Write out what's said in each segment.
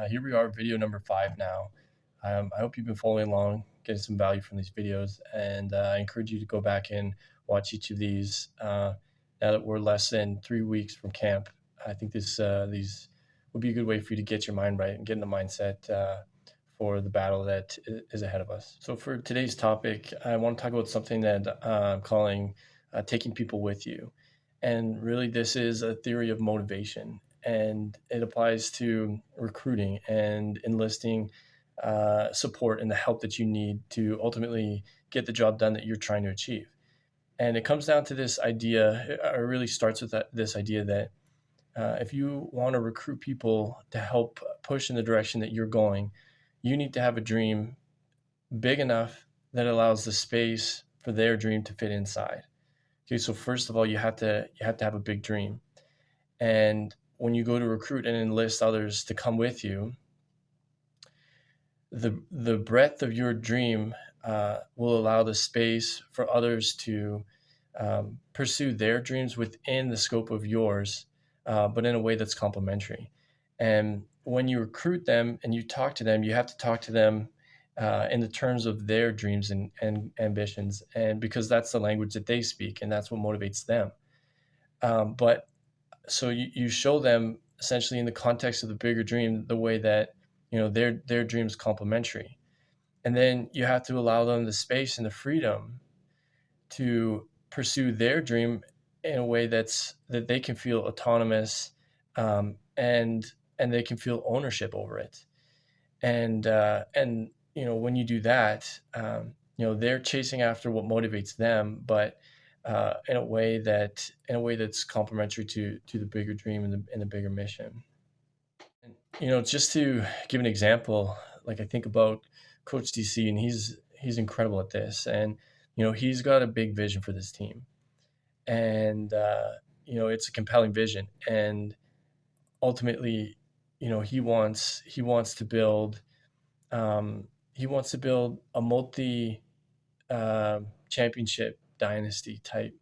Here we are, video number 5 now. I hope you've been following along, getting some value from these videos, and I encourage you to go back and watch each of these. Now that we're less than 3 weeks from camp, I think these would be a good way for you to get your mind right and get in the mindset for the battle that is ahead of us. So for today's topic, I want to talk about something that I'm calling taking people with you. And really, this is a theory of motivation, and it applies to recruiting and enlisting support and the help that you need to ultimately get the job done that you're trying to achieve. And it comes down to this idea, it really starts with this idea that if you want to recruit people to help push in the direction that you're going, you need to have a dream big enough that allows the space for their dream to fit inside. Okay, so first of all, you have to have a big dream. And when you go to recruit and enlist others to come with you, the breadth of your dream will allow the space for others to pursue their dreams within the scope of yours, but in a way that's complementary. And when you recruit them and you talk to them, you have to talk to them in the terms of their dreams and ambitions, and because that's the language that they speak and that's what motivates them. But so you show them essentially in the context of the bigger dream the way that their dreams complementary, and then you have to allow them the space and the freedom to pursue their dream in a way that they can feel autonomous, and they can feel ownership over it. And when you do that, they're chasing after what motivates them, but in a way that's complementary to the bigger dream and the bigger mission. And just to give an example, like I think about Coach DC, and he's incredible at this, and he's got a big vision for this team, and it's a compelling vision, and ultimately, he wants to build a multi championship dynasty type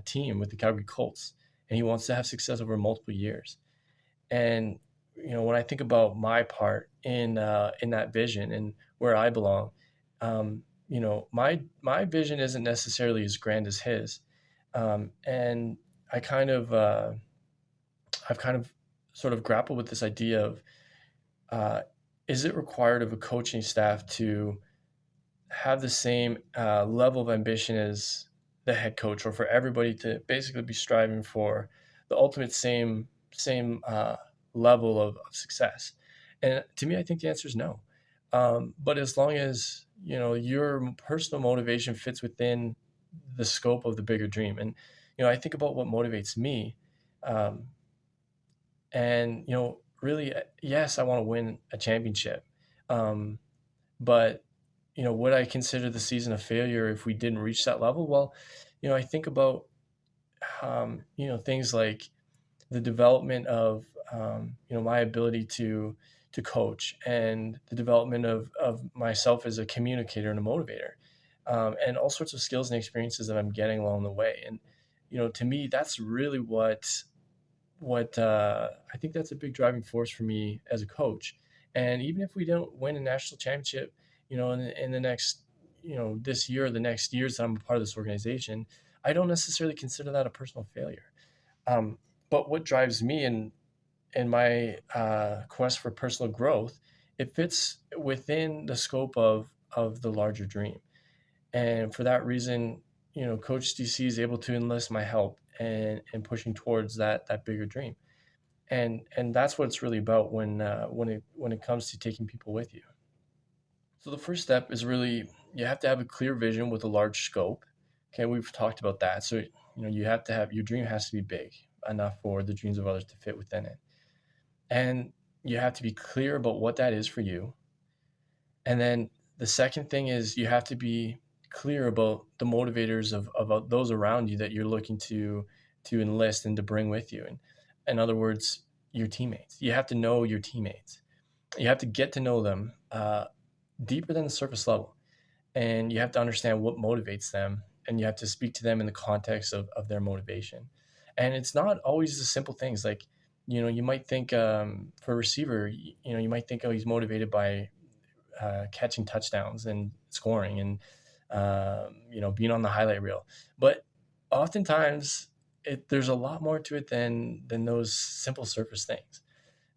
team with the Calgary Colts, and he wants to have success over multiple years. And when I think about my part in that vision and where I belong, my vision isn't necessarily as grand as his, and I kind of I've kind of sort of grappled with this idea of uh, is it required of a coaching staff to have the same level of ambition as the head coach, or for everybody to basically be striving for the ultimate same level of success? And to me, I think the answer is no. But as long as your personal motivation fits within the scope of the bigger dream, and I think about what motivates me, um, and really, yes, I want to win a championship, um, but would I consider the season a failure if we didn't reach that level? Well, I think about things like the development of my ability to coach, and the development of myself as a communicator and a motivator, and all sorts of skills and experiences that I'm getting along the way. And to me, that's really what I think that's a big driving force for me as a coach. And even if we don't win a national championship, in the next, this year or the next years that I'm a part of this organization, I don't necessarily consider that a personal failure. Um, but what drives me in my quest for personal growth, it fits within the scope of the larger dream. And for that reason, Coach DC is able to enlist my help and pushing towards that bigger dream. And that's what it's really about when it comes to taking people with you. So the first step is really, you have to have a clear vision with a large scope. Okay, we've talked about that. So you have to have, your dream has to be big enough for the dreams of others to fit within it. And you have to be clear about what that is for you. And then the second thing is, you have to be clear about the motivators of those around you that you're looking to enlist and to bring with you. And in other words, your teammates. You have to know your teammates. You have to get to know them deeper than the surface level. And you have to understand what motivates them. And you have to speak to them in the context of their motivation. And it's not always the simple things like, You might think for a receiver, you might think, oh, he's motivated by catching touchdowns and scoring and being on the highlight reel. But oftentimes, there's a lot more to it than those simple surface things.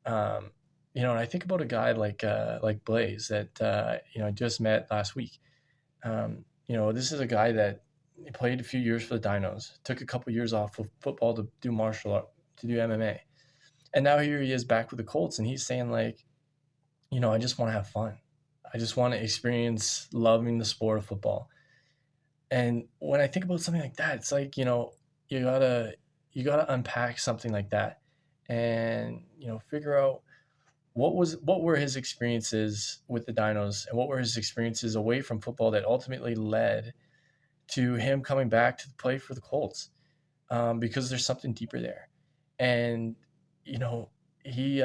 Um, and I think about a guy like Blaze that I just met last week. This is a guy that he played a few years for the Dinos, took a couple years off of football to do martial art, to do MMA, and now here he is back with the Colts, and he's saying like, I just want to have fun. I just want to experience loving the sport of football. And when I think about something like that, it's like, you gotta you gotta unpack something like that and figure out what were his experiences with the Dinos and what were his experiences away from football that ultimately led to him coming back to play for the Colts, because there's something deeper there. And you know he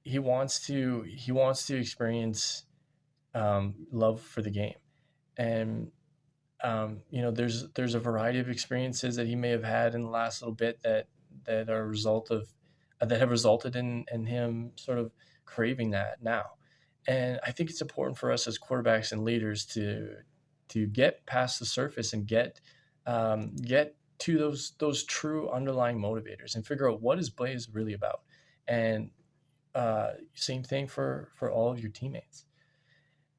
he wants to experience love for the game. And there's a variety of experiences that he may have had in the last little bit that are a result of that have resulted in him sort of craving that now. And I think it's important for us as quarterbacks and leaders to get past the surface and get to those true underlying motivators and figure out what is Blaze really about. And same thing for all of your teammates.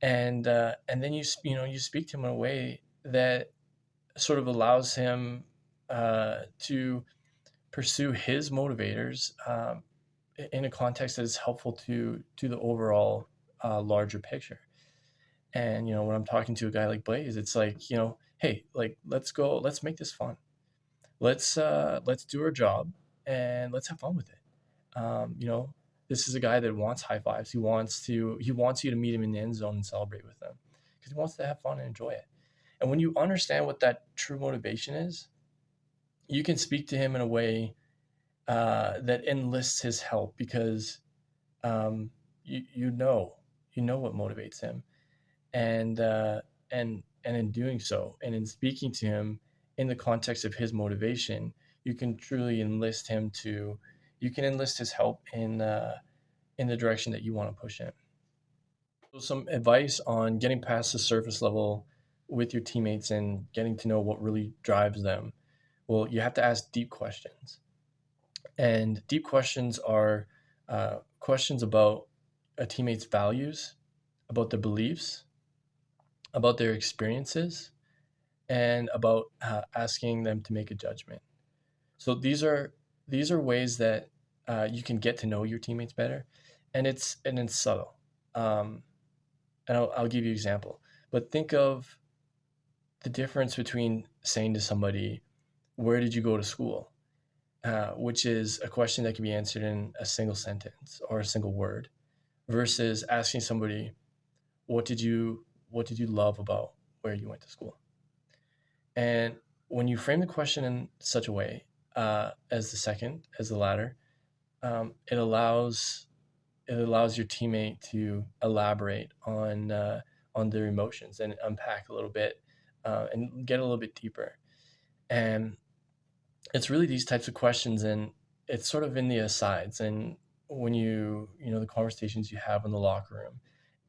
And then you speak to him in a way that sort of allows him to pursue his motivators in a context that is helpful to the overall larger picture. And when I'm talking to a guy like Blaze, it's like, hey, like let's make this fun. Let's do our job and let's have fun with it. This is a guy that wants high fives. He wants you to meet him in the end zone and celebrate with them because he wants to have fun and enjoy it. And when you understand what that true motivation is, you can speak to him in a way that enlists his help because um, you know what motivates him, and and in doing so, and in speaking to him in the context of his motivation, you can truly you can enlist his help in the direction that you want to push him. So some advice on getting past the surface level with your teammates and getting to know what really drives them. Well, you have to ask deep questions. And deep questions are questions about a teammate's values, about their beliefs, about their experiences, and about asking them to make a judgment. So these are ways that you can get to know your teammates better, and it's subtle. Um, and I'll give you an example. But think of the difference between saying to somebody, "Where did you go to school?" Which is a question that can be answered in a single sentence or a single word, versus asking somebody, "What did you love about where you went to school?" And when you frame the question in such a way, as the latter, it allows your teammate to elaborate on their emotions and unpack a little bit, and get a little bit deeper. And it's really these types of questions, and it's sort of in the asides. And when the conversations you have in the locker room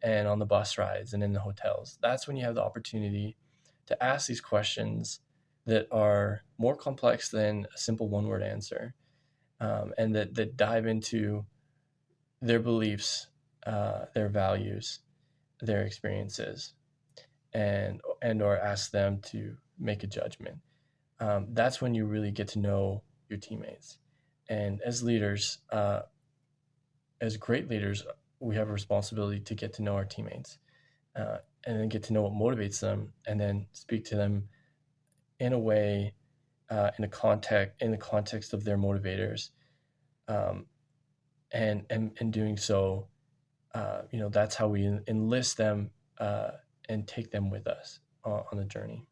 and on the bus rides and in the hotels, that's when you have the opportunity to ask these questions that are more complex than a simple one word answer, and that dive into their beliefs, their values, their experiences, and or ask them to make a judgment. That's when you really get to know your teammates. And as leaders, as great leaders, we have a responsibility to get to know our teammates, and then get to know what motivates them, and then speak to them in a way, in the context of their motivators, um, and doing so, that's how we enlist them, and take them with us on the journey.